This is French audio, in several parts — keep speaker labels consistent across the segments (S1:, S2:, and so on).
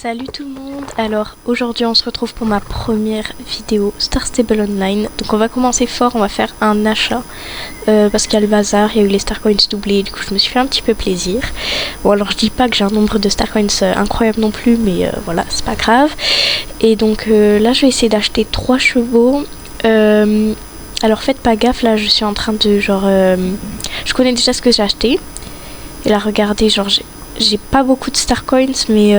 S1: Salut tout le monde. Alors aujourd'hui on se retrouve pour ma première vidéo Star Stable Online. Donc on va commencer fort, on va faire un achat parce qu'il y a le bazar, il y a eu les Star Coins doublés, du coup je me suis fait un petit peu plaisir. Bon alors je dis pas que j'ai un nombre de Star Coins incroyable non plus, mais voilà, c'est pas grave. Et donc là je vais essayer d'acheter 3 chevaux. Alors faites pas gaffe, là je suis en train de je connais déjà ce que j'ai acheté. Et là regardez, j'ai pas beaucoup de Star Coins, mais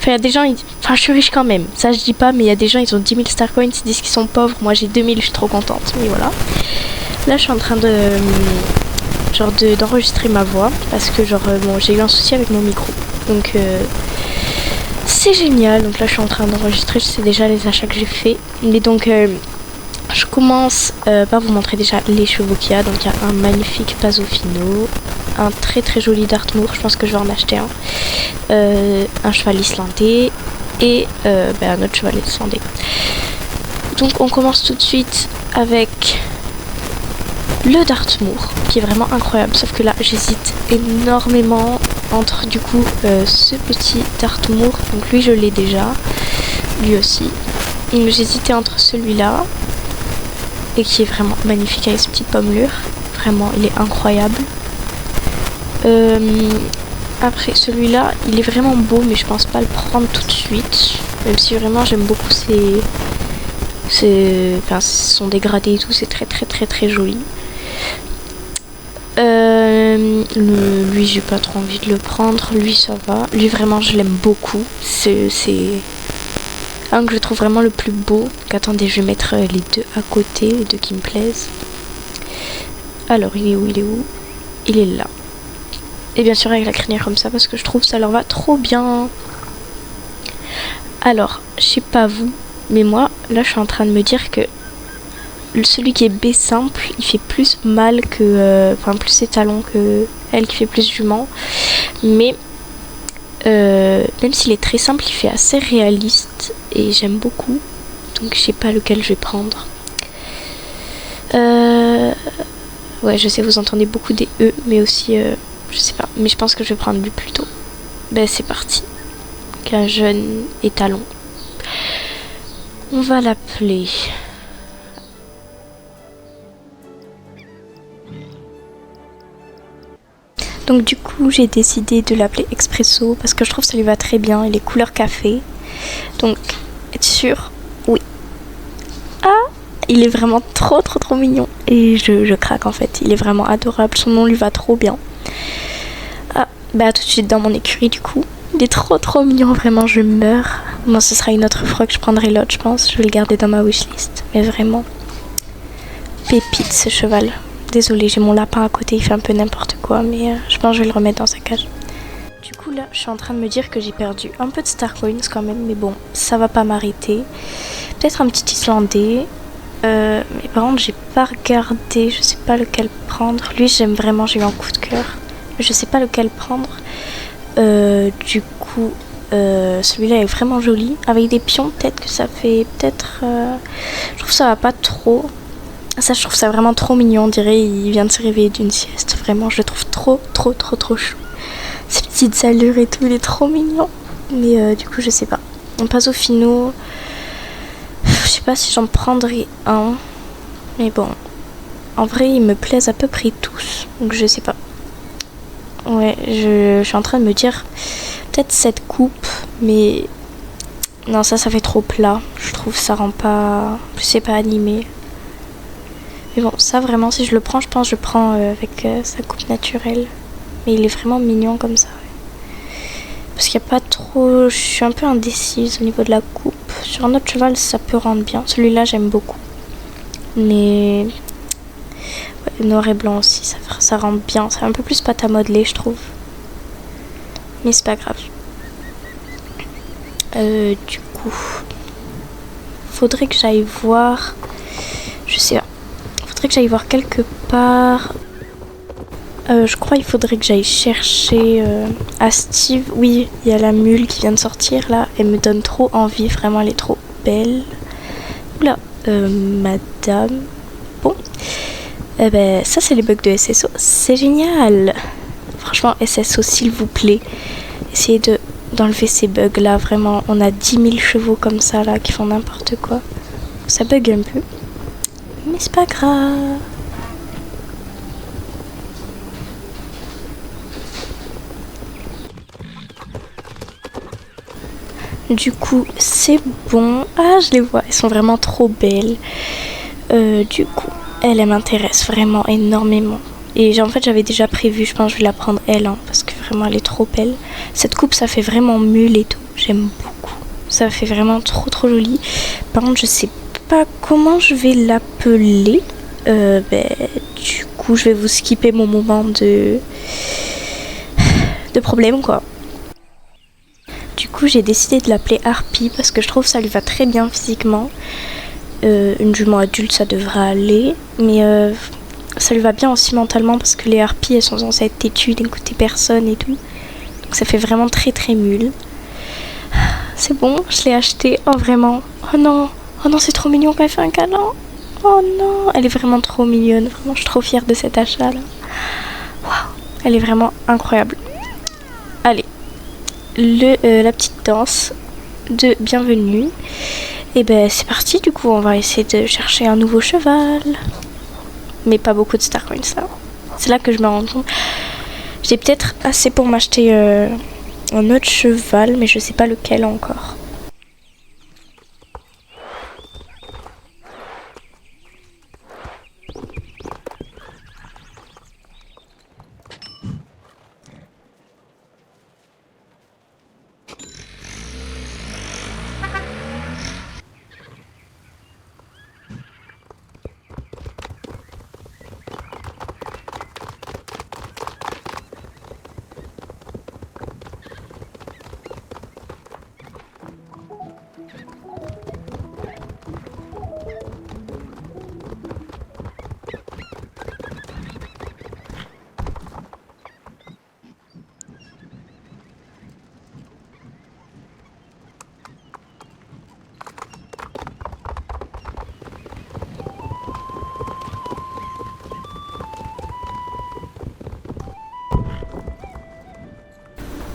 S1: enfin, il y a des gens, enfin, je suis riche quand même. Ça, je dis pas, mais il y a des gens, ils ont 10 000 Star Coins, ils disent qu'ils sont pauvres. Moi, j'ai 2000, je suis trop contente. Mais voilà. Là, je suis en train d'enregistrer ma voix parce que, bon, j'ai eu un souci avec mon micro. Donc, c'est génial. Donc là, je suis en train d'enregistrer. Je sais déjà les achats que j'ai fait. Mais donc, je commence par vous montrer déjà les chevaux qu'il y a. Donc, il y a un magnifique Pasofino. Un très très joli Dartmoor, je pense que je vais en acheter un cheval islandais et un autre cheval islandais. Donc on commence tout de suite avec le Dartmoor qui est vraiment incroyable, sauf que là j'hésite énormément entre du coup ce petit Dartmoor, donc lui je l'ai déjà, lui aussi. Donc j'hésitais entre celui-là et qui est vraiment magnifique avec ses petites pommelures, vraiment il est incroyable. Après celui-là il est vraiment beau, mais je pense pas le prendre tout de suite, même si vraiment j'aime beaucoup son dégradé et tout, c'est très très très très joli. Lui j'ai pas trop envie de le prendre, lui ça va, lui vraiment je l'aime beaucoup, c'est un que je trouve vraiment le plus beau. Donc attendez, je vais mettre les deux à côté, les deux qui me plaisent. Alors il est où? Il est là. Et bien sûr avec la crinière comme ça, parce que je trouve que ça leur va trop bien. Alors, je sais pas vous, mais moi, là je suis en train de me dire que celui qui est B simple, il fait plus mal que... plus étalon que elle qui fait plus jument. Mais, même s'il est très simple, il fait assez réaliste. Et j'aime beaucoup. Donc je sais pas lequel je vais prendre. Ouais, je sais, vous entendez beaucoup des E, mais aussi... je sais pas, mais je pense que je vais prendre lui plutôt. Ben c'est parti. Donc un jeune étalon. On va l'appeler. Donc du coup j'ai décidé de l'appeler Expresso parce que je trouve que ça lui va très bien. Il est couleur café. Donc être sûr, oui. Ah, il est vraiment trop trop trop mignon. Et je craque en fait. Il est vraiment adorable. Son nom lui va trop bien. Bah tout de suite dans mon écurie du coup. Il est trop trop mignon, vraiment je meurs. Moi ce sera une autre fois que je prendrai l'autre je pense. Je vais le garder dans ma wishlist. Mais vraiment, pépite ce cheval. Désolée, j'ai mon lapin à côté, il fait un peu n'importe quoi. Mais je pense que je vais le remettre dans sa cage. Du coup là, je suis en train de me dire que j'ai perdu un peu de Star Coins quand même. Mais bon, ça va pas m'arrêter. Peut-être un petit Islandais. Mais par contre j'ai pas regardé, je sais pas lequel prendre. Lui j'aime vraiment, j'ai eu un coup de cœur. Je sais pas lequel prendre. Du coup, celui-là est vraiment joli. Avec des pions, peut-être que ça fait... Peut-être... je trouve que ça va pas trop. Ça, je trouve ça vraiment trop mignon. On dirait il vient de se réveiller d'une sieste. Vraiment, je le trouve trop, trop, trop, trop chou. Ses petites allures et tout, il est trop mignon. Mais du coup, je sais pas. Un Pasofino... Je sais pas si j'en prendrais un. Mais bon. En vrai, ils me plaisent à peu près tous. Donc, je sais pas. Ouais, je suis en train de me dire peut-être cette coupe, mais non, ça fait trop plat. Je trouve que ça rend pas... Plus c'est pas animé. Mais bon, ça vraiment, si je le prends, je pense que je prends avec sa coupe naturelle. Mais il est vraiment mignon comme ça. Ouais. Parce qu'il n'y a pas trop... Je suis un peu indécise au niveau de la coupe. Sur un autre cheval, ça peut rendre bien. Celui-là, j'aime beaucoup. Mais... noir et blanc aussi, ça rend bien. C'est un peu plus pâte à modeler, je trouve. Mais c'est pas grave. Du coup, faudrait que j'aille voir. Je sais pas. Faudrait que j'aille voir quelque part. Je crois qu'il faudrait que j'aille chercher à Steve. Oui, il y a la mule qui vient de sortir là. Elle me donne trop envie. Vraiment, elle est trop belle. Oula, madame. Bon. Eh ben, ça c'est les bugs de SSO, c'est génial. Franchement, SSO s'il vous plaît, essayez de d'enlever ces bugs là. Vraiment, on a 10 000 chevaux comme ça là qui font n'importe quoi. Ça bug un peu, mais c'est pas grave. Du coup, c'est bon. Ah, je les vois, elles sont vraiment trop belles. Du coup, elle m'intéresse vraiment énormément. Et en fait, j'avais déjà prévu, je pense que je vais la prendre elle, hein, parce que vraiment, elle est trop belle. Cette coupe, ça fait vraiment mule et tout. J'aime beaucoup. Ça fait vraiment trop trop joli. Par contre, je sais pas comment je vais l'appeler. Du coup, je vais vous skipper mon moment de problème, quoi. Du coup, j'ai décidé de l'appeler Harpie parce que je trouve que ça lui va très bien physiquement. Une jument adulte, ça devrait aller. Mais ça lui va bien aussi mentalement parce que les harpies, elles sont censées être têtues, n'écouter personne et tout. Donc ça fait vraiment très très mule. C'est bon, je l'ai acheté. Oh vraiment. Oh non, c'est trop mignon quand elle fait un câlin. Oh non, elle est vraiment trop mignonne. Vraiment, je suis trop fière de cet achat là. Waouh, elle est vraiment incroyable. Allez, la petite danse de bienvenue. Et ben c'est parti, du coup on va essayer de chercher un nouveau cheval. Mais pas beaucoup de Star Coins ça. C'est là que je me rends compte. J'ai peut-être assez pour m'acheter un autre cheval, mais je sais pas lequel encore.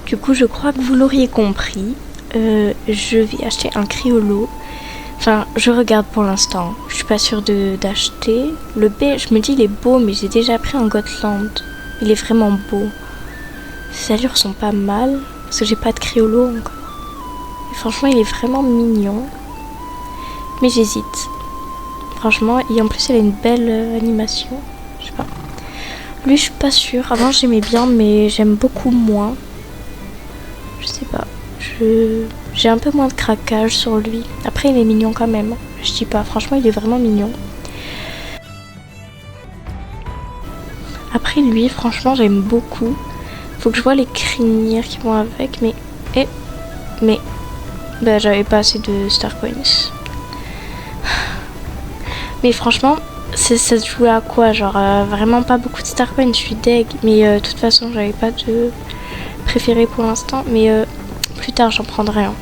S1: Du coup, je crois que vous l'auriez compris. Je vais acheter un criollo. Enfin, je regarde pour l'instant. Je suis pas sûre d'acheter. Le B, je me dis, il est beau, mais j'ai déjà pris un Gotland. Il est vraiment beau. Ses allures sont pas mal, parce que j'ai pas de criollo encore. Et franchement, il est vraiment mignon. Mais j'hésite. Franchement, et en plus, il a une belle animation. Je sais pas. Lui, je suis pas sûre. Avant, j'aimais bien, mais j'aime beaucoup moins. Je sais pas. J'ai un peu moins de craquage sur lui. Après, il est mignon quand même. Je dis pas. Franchement, il est vraiment mignon. Après, lui, franchement, j'aime beaucoup. Faut que je vois les crinières qui vont avec. Mais. Bah, j'avais pas assez de Star Coins. Mais franchement, ça se jouait à quoi? Genre, vraiment pas beaucoup de Star Coins. Je suis deg. Mais de toute façon, j'avais pas de préféré pour l'instant. Mais plus tard, j'en prendrai un.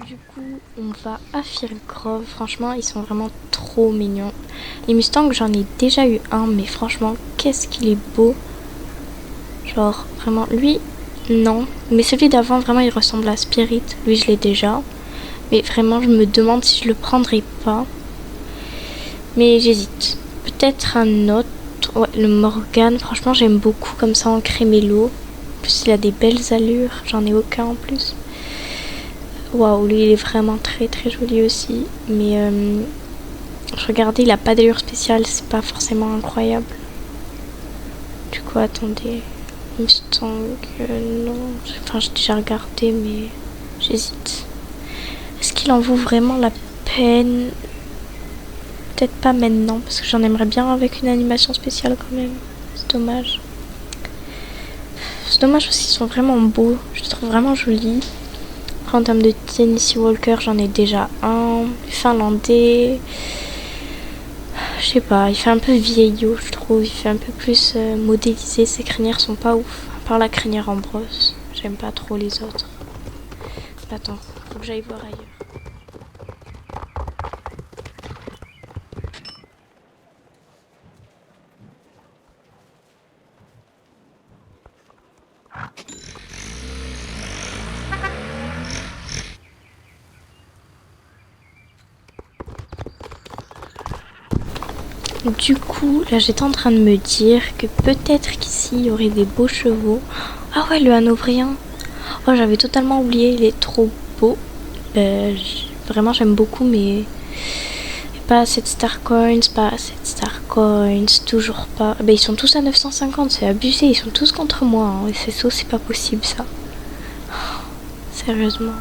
S1: Du coup, on va à Firgrove. Franchement, ils sont vraiment trop mignons. Les Mustangs, j'en ai déjà eu un, mais franchement, qu'est-ce qu'il est beau. Genre, vraiment, lui, Non, mais celui d'avant, vraiment, il ressemble à Spirit. Lui, je l'ai déjà. Mais vraiment, je me demande si je le prendrai pas. Mais j'hésite. Peut-être un autre. Ouais, le Morgan, franchement, j'aime beaucoup comme ça en crémello. En plus, il a des belles allures. J'en ai aucun en plus. Waouh, lui, il est vraiment très très joli aussi. Mais je regardais, il a pas d'allure spéciale. C'est pas forcément incroyable. Du coup, attendez. Mustang, non. Enfin, j'ai déjà regardé, mais j'hésite. Est-ce qu'il en vaut vraiment la peine? Peut-être pas maintenant, parce que j'en aimerais bien avec une animation spéciale quand même. C'est dommage. C'est dommage parce qu'ils sont vraiment beaux. Je les trouve vraiment jolis. Après, en termes de Tennessee Walker, j'en ai déjà un. Finlandais. Je sais pas, il fait un peu vieillot, je trouve. Il fait un peu plus modélisé. Ses crinières sont pas ouf. À part la crinière en brosse. J'aime pas trop les autres. Attends, faut que j'aille voir ailleurs. Du coup, là j'étais en train de me dire que peut-être qu'ici il y aurait des beaux chevaux. Ah ouais, le Hanovérien. Oh, j'avais totalement oublié, il est trop beau. Vraiment, j'aime beaucoup, mais pas assez de Star Coins, pas assez de Star Coins, toujours pas. Ils sont tous à 950, c'est abusé, ils sont tous contre moi. Hein. C'est pas possible ça. Sérieusement.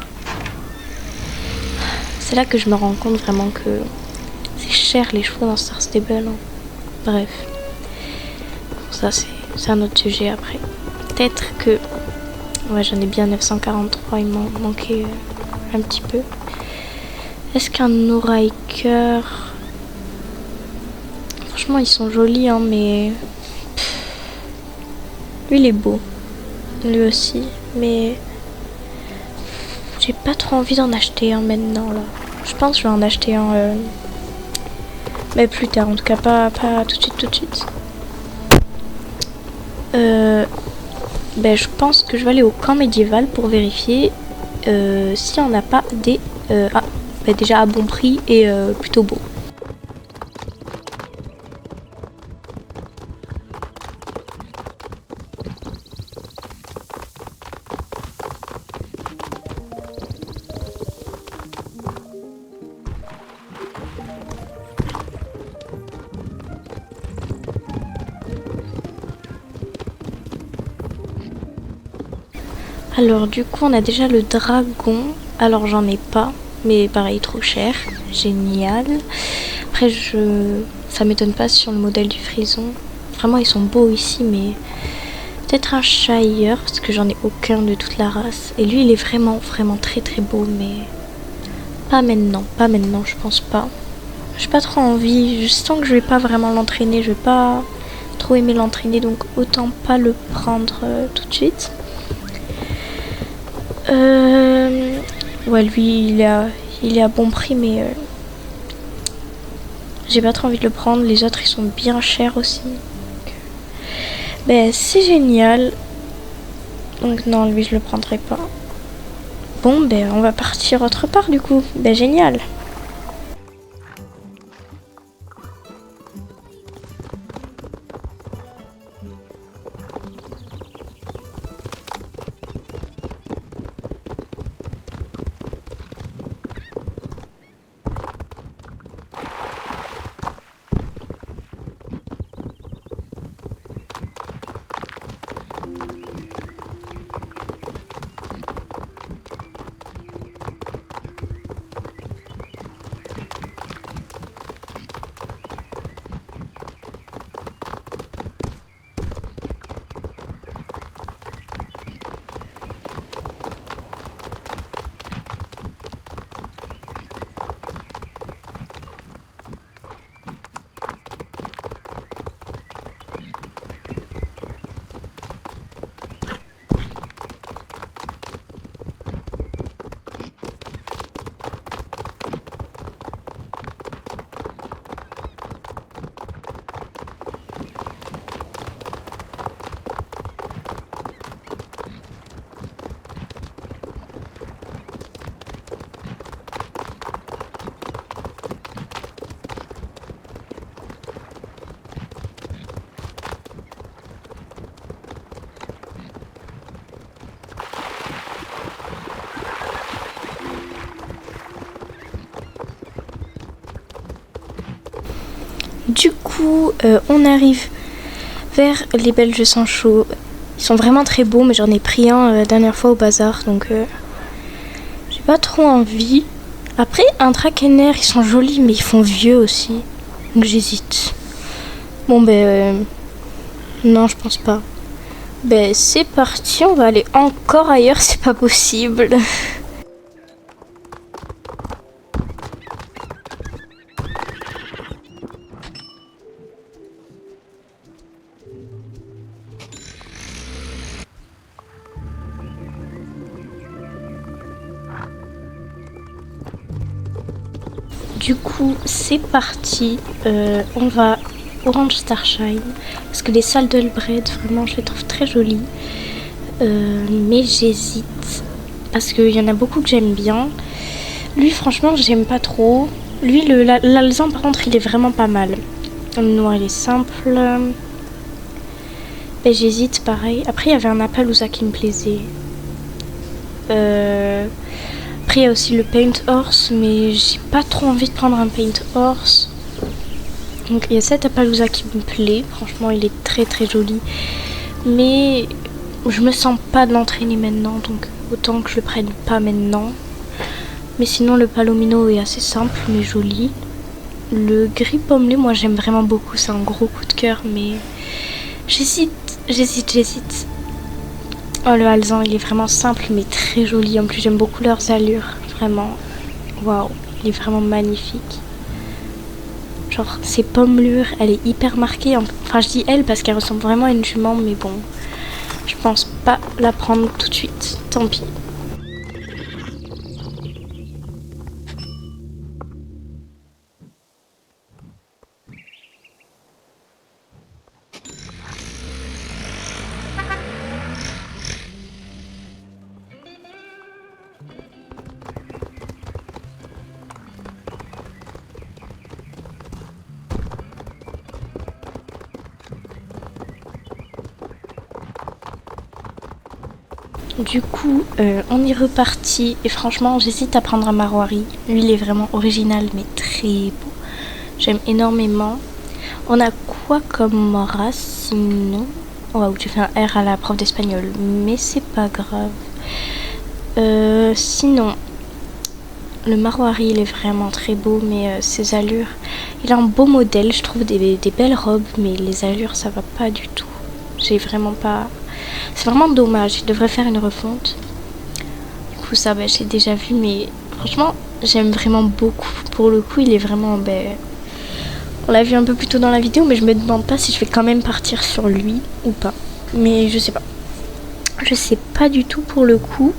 S1: C'est là que je me rends compte vraiment que c'est cher les chevaux dans Star Stable. Hein. Bref. Ça, c'est un autre sujet après. Peut-être que. Ouais, j'en ai bien 943, il m'en manquait un petit peu. Est-ce qu'un Noraiker. Franchement, ils sont jolis, hein, mais. Lui, il est beau. Lui aussi. Mais. J'ai pas trop envie d'en acheter un maintenant, là. Je pense que je vais en acheter un. Mais plus tard, en tout cas, pas tout de suite, tout de suite. Je pense que je vais aller au camp médiéval pour vérifier si on n'a pas des... déjà à bon prix et plutôt beau. Alors du coup on a déjà le dragon. Alors j'en ai pas, mais pareil trop cher. Génial. Après ça m'étonne pas sur le modèle du frison. Vraiment ils sont beaux ici, mais peut-être un Shire parce que j'en ai aucun de toute la race. Et lui il est vraiment très très beau, mais pas maintenant je pense pas. J'ai pas trop envie. Je sens que je vais pas vraiment l'entraîner. Je vais pas trop aimer l'entraîner, donc autant pas le prendre tout de suite. Ouais, lui, il est à bon prix, mais j'ai pas trop envie de le prendre. Les autres, ils sont bien chers aussi. C'est génial. Donc non, lui, je le prendrai pas. Bon, on va partir autre part, du coup. Génial. Du coup, on arrive vers les Belges sans chaud. Ils sont vraiment très beaux, mais j'en ai pris un la dernière fois au bazar, donc j'ai pas trop envie. Après, un Drakener, ils sont jolis, mais ils font vieux aussi, donc j'hésite. Bon non, je pense pas. C'est parti, on va aller encore ailleurs, c'est pas possible. Du coup, c'est parti. On va Orange Starshine parce que les salles d'Albred, vraiment, je les trouve très jolies. Mais j'hésite parce qu'il y en a beaucoup que j'aime bien. Lui, franchement, j'aime pas trop. Lui, l'alezan, par contre, il est vraiment pas mal. Le noir, il est simple. J'hésite, pareil. Après, il y avait un Appaloosa qui me plaisait. Après, il y a aussi le Paint Horse, mais j'ai pas trop envie de prendre un Paint Horse. Donc, il y a cet Appaloosa qui me plaît. Franchement, il est très très joli. Mais je me sens pas de l'entraîner maintenant, donc autant que je le prenne pas maintenant. Mais sinon, le Palomino est assez simple, mais joli. Le gris pommelé, moi, j'aime vraiment beaucoup. C'est un gros coup de cœur, mais j'hésite. Oh, le alezan, il est vraiment simple, mais très joli. En plus, j'aime beaucoup leurs allures. Vraiment, waouh, il est vraiment magnifique. Genre, ses pommelures, elle est hyper marquée. Enfin, je dis elle parce qu'elle ressemble vraiment à une jument, mais bon, je pense pas la prendre tout de suite. Tant pis. Du coup, on est reparti et franchement, j'hésite à prendre un Marwari. Lui, il est vraiment original, mais très beau. J'aime énormément. On a quoi comme race sinon? Waouh, j'ai fait un R à la prof d'espagnol, mais c'est pas grave. Sinon, le Marwari, il est vraiment très beau, mais ses allures... Il a un beau modèle, je trouve des belles robes, mais les allures, ça va pas du tout. J'ai vraiment pas... C'est vraiment dommage, il devrait faire une refonte. Du coup, ça, j'ai déjà vu, mais franchement, j'aime vraiment beaucoup. Pour le coup, il est vraiment... on l'a vu un peu plus tôt dans la vidéo, mais je me demande pas si je vais quand même partir sur lui ou pas. Mais je sais pas. Je sais pas du tout pour le coup.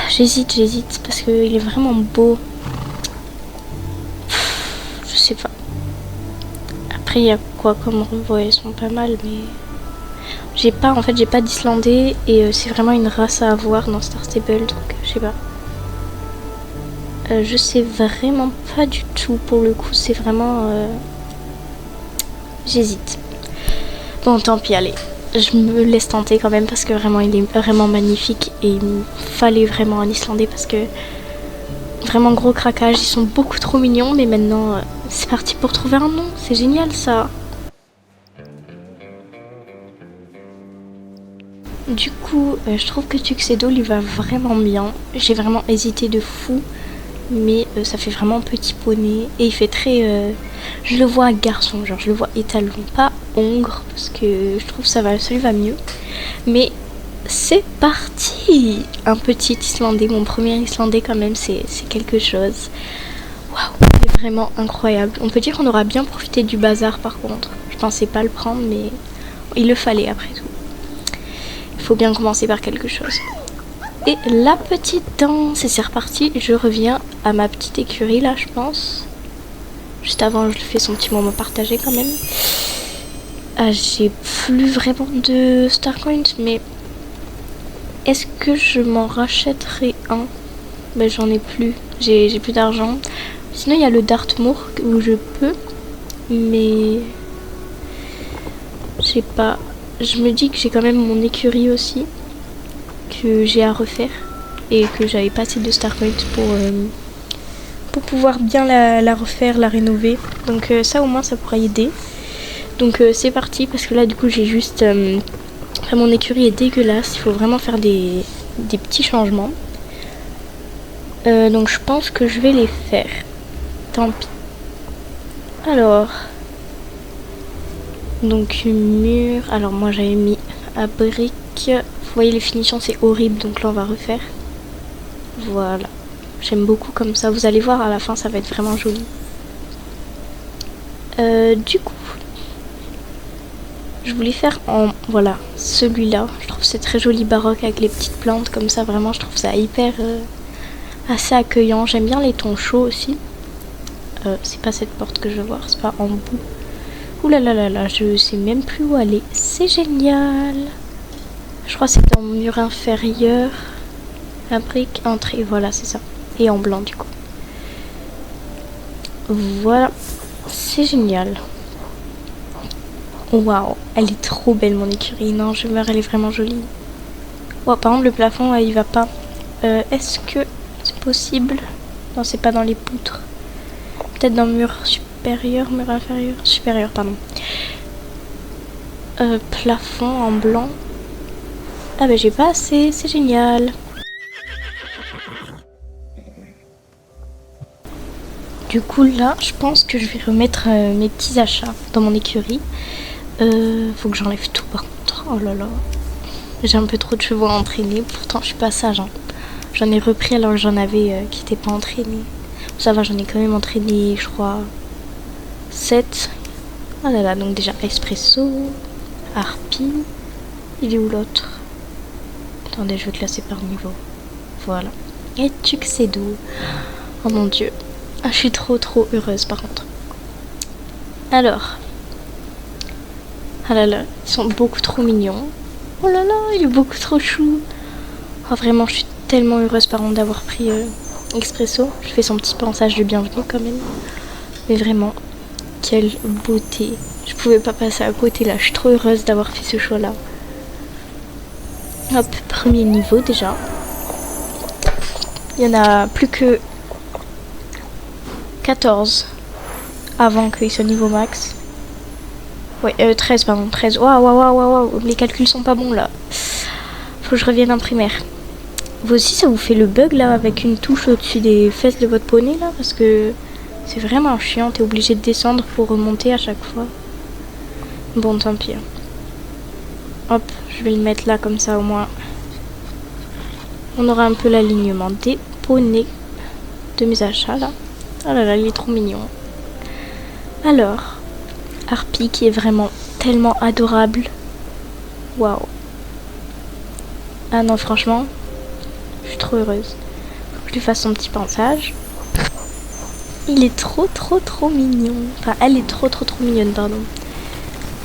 S1: J'hésite, parce qu'il est vraiment beau. Je sais pas. Après, il y a quoi comme robot, elles sont pas mal, mais... J'ai pas d'Islandais et c'est vraiment une race à avoir dans Star Stable, donc je sais pas. Je sais vraiment pas du tout pour le coup, c'est vraiment... J'hésite. Bon, tant pis, allez. Je me laisse tenter quand même parce que vraiment il est vraiment magnifique et il me fallait vraiment un Islandais parce que... Vraiment gros craquage, ils sont beaucoup trop mignons, mais maintenant c'est parti pour trouver un nom, c'est génial ça. Du coup, je trouve que Tuxedo lui va vraiment bien. J'ai vraiment hésité de fou, mais ça fait vraiment petit poney et il fait très... je le vois garçon, genre je le vois étalon, pas hongre, parce que je trouve ça lui va mieux. Mais c'est parti! Un petit Islandais, mon premier Islandais quand même, c'est quelque chose. Waouh, il est vraiment incroyable. On peut dire qu'on aura bien profité du bazar par contre. Je pensais pas le prendre, mais il le fallait après tout. Il faut bien commencer par quelque chose. Et la petite danse, et c'est reparti. Je reviens à ma petite écurie là, je pense. Juste avant, je fais son petit moment partagé quand même. J'ai plus vraiment de Starcoins, mais est-ce que je m'en rachèterai un? J'en ai plus. J'ai plus d'argent. Sinon, il y a le Dartmoor où je peux, mais je sais pas. Je me dis que j'ai quand même mon écurie aussi que j'ai à refaire et que j'avais pas assez de Starcoins pour pouvoir bien la refaire, la rénover. Donc ça au moins ça pourra aider. Donc c'est parti parce que là du coup j'ai juste... mon écurie est dégueulasse, il faut vraiment faire des petits changements. Donc je pense que je vais les faire. Tant pis. Alors... Donc mur... Alors moi j'avais mis à briques. Vous voyez les finitions c'est horrible donc là on va refaire. Voilà. J'aime beaucoup comme ça. Vous allez voir à la fin ça va être vraiment joli. Du coup... Je voulais faire en... Voilà, celui-là. Je trouve c'est très joli baroque avec les petites plantes comme ça. Vraiment je trouve ça hyper... assez accueillant. J'aime bien les tons chauds aussi. C'est pas cette porte que je veux voir. C'est pas en bout. Ouh là là là là. Je sais même plus où aller. C'est génial. Je crois que c'est dans le mur inférieur. La brique, entrée. Voilà, c'est ça. Et en blanc du coup. Voilà. C'est génial. Waouh. Elle est trop belle mon écurie. Non, je meurs. Elle est vraiment jolie. Oh, par contre, le plafond, il va pas. Est-ce que c'est possible? Non, c'est pas dans les poutres. Peut-être dans le mur supérieur, mur inférieur. Supérieur, pardon. Plafond en blanc. Ah bah j'ai pas assez, c'est génial. Du coup là, je pense que je vais remettre mes petits achats dans mon écurie. Faut que j'enlève tout par contre. Oh là là. J'ai un peu trop de chevaux à entraîner. Pourtant je suis pas sage. Hein. J'en ai repris alors que j'en avais qui n'étaient pas entraînés. Ça va, j'en ai quand même entraîné, je crois, 7. Oh là là, donc déjà Espresso, Harpie. Il est où l'autre? Attendez, je vais classer par niveau. Voilà. Et Tuxedo. Oh mon dieu. Ah, je suis trop heureuse par contre. Alors. Ah là là, ils sont beaucoup trop mignons. Oh là là, il est beaucoup trop chou. Oh vraiment, je suis tellement heureuse par contre d'avoir pris Expresso. Je fais son petit pensage de bienvenue quand même. Mais vraiment, quelle beauté. Je pouvais pas passer à côté là. Je suis trop heureuse d'avoir fait ce choix là. Hop, premier niveau déjà. Il y en a plus que 14 avant qu'il soit niveau max. Ouais, 13 pardon, 13. Waouh, les calculs sont pas bons là. Faut que je revienne en primaire. Vous aussi ça vous fait le bug là avec une touche au-dessus des fesses de votre poney là? Parce que c'est vraiment chiant, t'es obligé de descendre pour remonter à chaque fois. Bon tant pis. Hop, je vais le mettre là comme ça au moins. On aura un peu l'alignement des poneys de mes achats là. Oh là là, il est trop mignon. Alors, Harpie qui est vraiment tellement adorable. Waouh. Ah non, franchement, je suis trop heureuse. Faut que je lui fasse son petit pensage. Il est trop mignon. Enfin, elle est trop mignonne, pardon.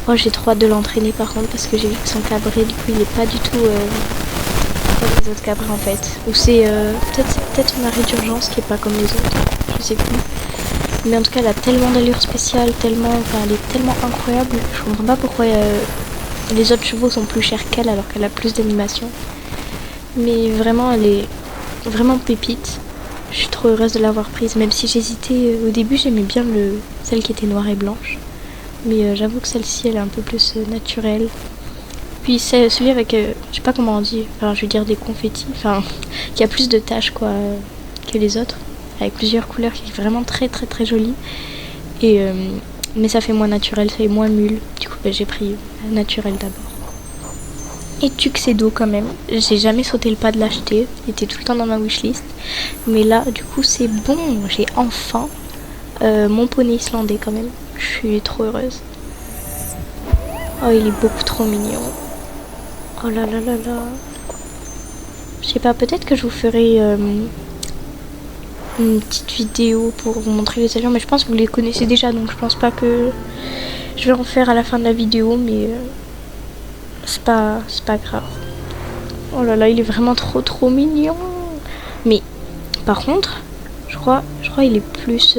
S1: Oh, j'ai trop hâte de l'entraîner par contre parce que j'ai vu que son cabré, du coup, il est pas du tout comme les autres cabrés en fait. Ou c'est peut-être une arrêt d'urgence qui est pas comme les autres. Je sais plus. Mais en tout cas, elle a tellement d'allure spéciale, elle est tellement incroyable. Je comprends pas pourquoi les autres chevaux sont plus chers qu'elle alors qu'elle a plus d'animation. Mais vraiment, elle est vraiment pépite. Je suis trop heureuse de l'avoir prise, même si j'hésitais. Au début, j'aimais bien celle qui était noire et blanche. Mais j'avoue que celle-ci, elle est un peu plus naturelle. Puis c'est celui avec, je sais pas comment on dit, enfin je veux dire des confettis, enfin qui a plus de taches quoi que les autres, avec plusieurs couleurs, qui est vraiment très joli. Et mais ça fait moins naturel, ça fait moins mule. Du coup j'ai pris naturel d'abord. Et Tuxedo quand même, j'ai jamais sauté le pas de l'acheter, il était tout le temps dans ma wishlist. Mais là du coup c'est bon, j'ai enfin mon poney islandais quand même. Je suis trop heureuse. Oh il est beaucoup trop mignon. Oh là là là là. Je sais pas, peut-être que je vous ferai une petite vidéo pour vous montrer les allures, mais je pense que vous les connaissez déjà, donc je pense pas que je vais en faire à la fin de la vidéo, mais c'est pas grave. Oh là là, il est vraiment trop mignon. Mais par contre, je crois il est plus...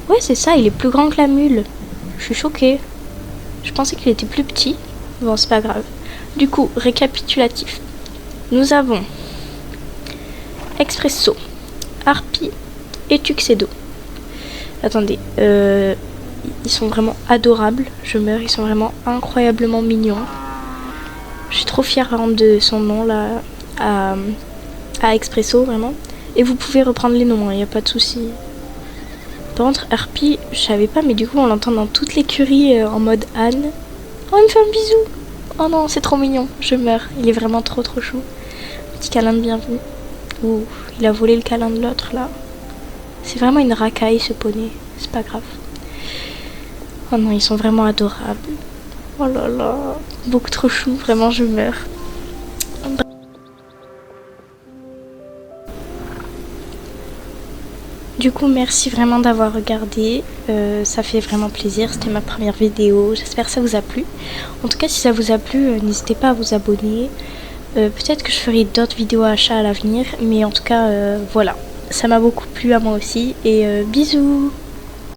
S1: Ouais c'est ça, il est plus grand que la mule. Je suis choquée. Je pensais qu'il était plus petit. Bon, c'est pas grave. Du coup, récapitulatif. Nous avons Expresso, Harpie, et Tuxedo. Attendez, ils sont vraiment adorables. Je meurs, ils sont vraiment incroyablement mignons. Je suis trop fière vraiment de son nom là à Expresso, vraiment. Et vous pouvez reprendre les noms, il n'y a pas de souci. Par contre, Harpy, je savais pas, mais du coup on l'entend dans toute l'écurie en mode Anne. Oh, il me fait un bisou. Oh non, c'est trop mignon, je meurs. Il est vraiment trop chou. Petit câlin de bienvenue. Ouh, il a volé le câlin de l'autre là. C'est vraiment une racaille ce poney, c'est pas grave. Oh non, ils sont vraiment adorables. Oh là là, beaucoup trop chou, vraiment je meurs. Du coup, merci vraiment d'avoir regardé, ça fait vraiment plaisir, c'était ma première vidéo, j'espère que ça vous a plu. En tout cas, si ça vous a plu, n'hésitez pas à vous abonner. Peut-être que je ferai d'autres vidéos achats à l'avenir, mais en tout cas, voilà, ça m'a beaucoup plu à moi aussi, et bisous!